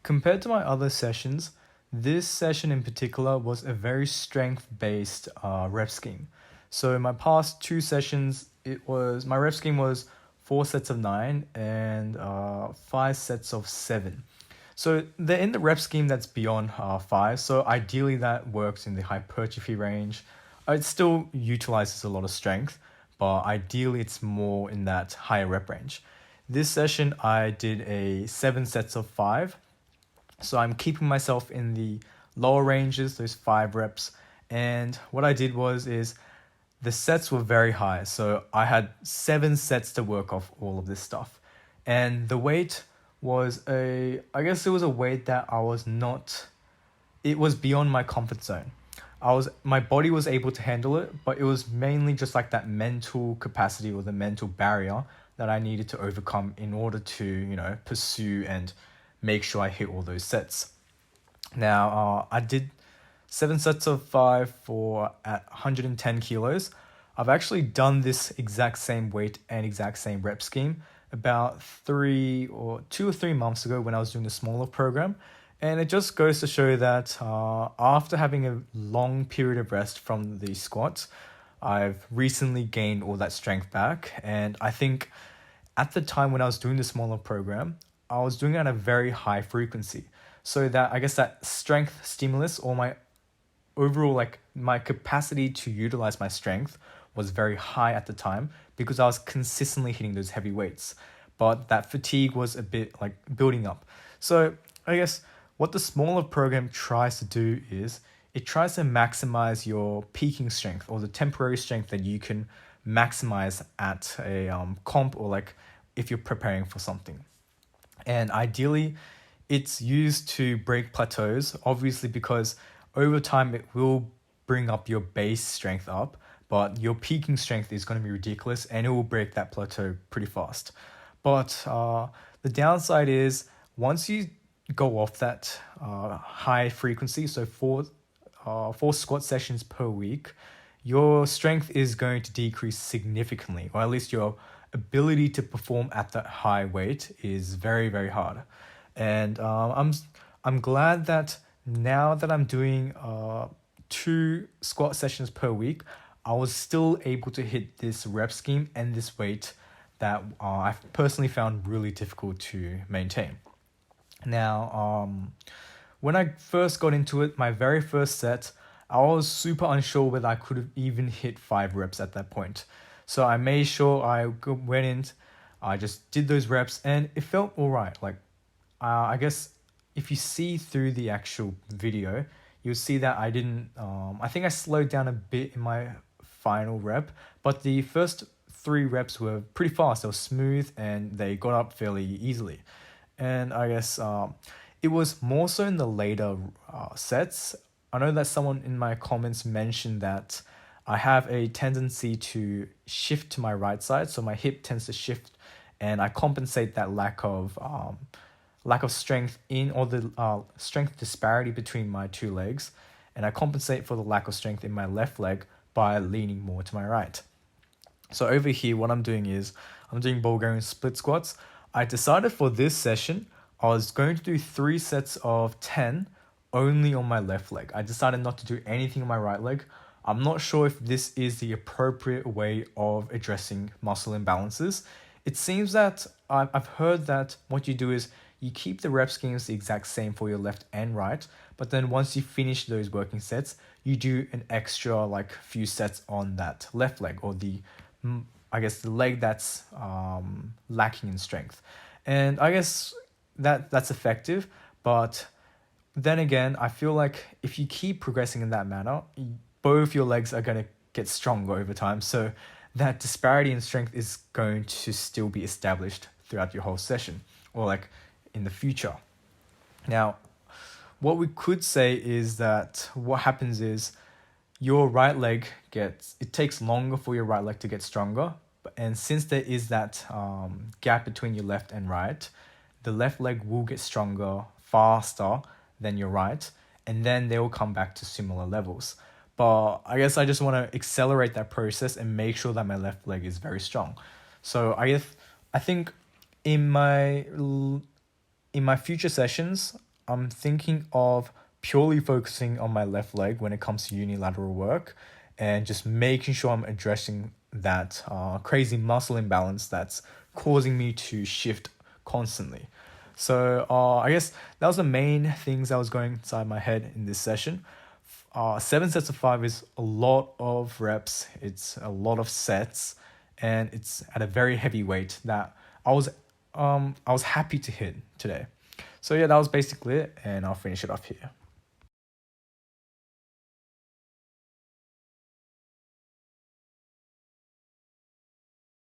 Compared to my other sessions, this session in particular was a very strength-based rep scheme. So in my past two sessions, my rep scheme was 4 sets of 9 and 5 sets of 7. So they're in the rep scheme that's beyond 5. So ideally that works in the hypertrophy range. It still utilizes a lot of strength, but ideally it's more in that higher rep range. This session I did a 7 sets of 5. So I'm keeping myself in the lower ranges, those 5 reps. And what I did is the sets were very high. So I had 7 sets to work off all of this stuff. And the weight I guess it was a weight that it was beyond my comfort zone. My body was able to handle it, but it was mainly just like that mental capacity or the mental barrier that I needed to overcome in order to, pursue and make sure I hit all those sets. Now, I did 7 sets of 5 for at 110 kilos. I've actually done this exact same weight and exact same rep scheme about 2 or 3 months ago when I was doing the smaller program. And it just goes to show that after having a long period of rest from the squats, I've recently gained all that strength back. And I think at the time when I was doing the smaller program, I was doing it at a very high frequency. So that I guess that strength stimulus or my overall my capacity to utilize my strength was very high at the time because I was consistently hitting those heavy weights. But that fatigue was a bit building up. So I guess what the smaller program tries to do is it tries to maximize your peaking strength or the temporary strength that you can maximize at a comp or if you're preparing for something. And ideally, it's used to break plateaus, obviously because over time it will bring up your base strength up, but your peaking strength is going to be ridiculous and it will break that plateau pretty fast. But the downside is once you go off that high frequency, so four squat sessions per week, your strength is going to decrease significantly, or at least your ability to perform at that high weight is very, very hard. And I'm glad that now that I'm doing 2 squat sessions per week, I was still able to hit this rep scheme and this weight that I've personally found really difficult to maintain. Now, when I first got into it, my very first set, I was super unsure whether I could have even hit 5 reps at that point. So I made sure I went in, I just did those reps and it felt all right. I guess if you see through the actual video, you'll see that I think I slowed down a bit in my final rep, but the first 3 reps were pretty fast. They were smooth and they got up fairly easily. And I guess it was more so in the later sets. I know that someone in my comments mentioned that I have a tendency to shift to my right side, so my hip tends to shift, and I compensate that lack of strength or the strength disparity between my 2 legs, and I compensate for the lack of strength in my left leg by leaning more to my right. So over here, what I'm doing is I'm doing Bulgarian split squats. I decided for this session, I was going to do 3 sets of 10 only on my left leg. I decided not to do anything on my right leg. I'm not sure if this is the appropriate way of addressing muscle imbalances. It seems that I've heard that what you do is you keep the rep schemes the exact same for your left and right, but then once you finish those working sets, you do an extra few sets on that left leg or the leg that's lacking in strength. And I guess that's effective, but then again, I feel like if you keep progressing in that manner, both your legs are going to get stronger over time. So that disparity in strength is going to still be established throughout your whole session or in the future. Now, what we could say is that what happens is your right leg it takes longer for your right leg to get stronger. And since there is that gap between your left and right, the left leg will get stronger faster than your right, and then they will come back to similar levels. But I guess I just want to accelerate that process and make sure that my left leg is very strong. So I think in my future sessions, I'm thinking of purely focusing on my left leg when it comes to unilateral work and just making sure I'm addressing that crazy muscle imbalance that's causing me to shift constantly. So I guess that was the main things that was going inside my head in this session. 7 sets of 5 is a lot of reps. It's a lot of sets, and it's at a very heavy weight that I was happy to hit today. So yeah, that was basically it, and I'll finish it off here.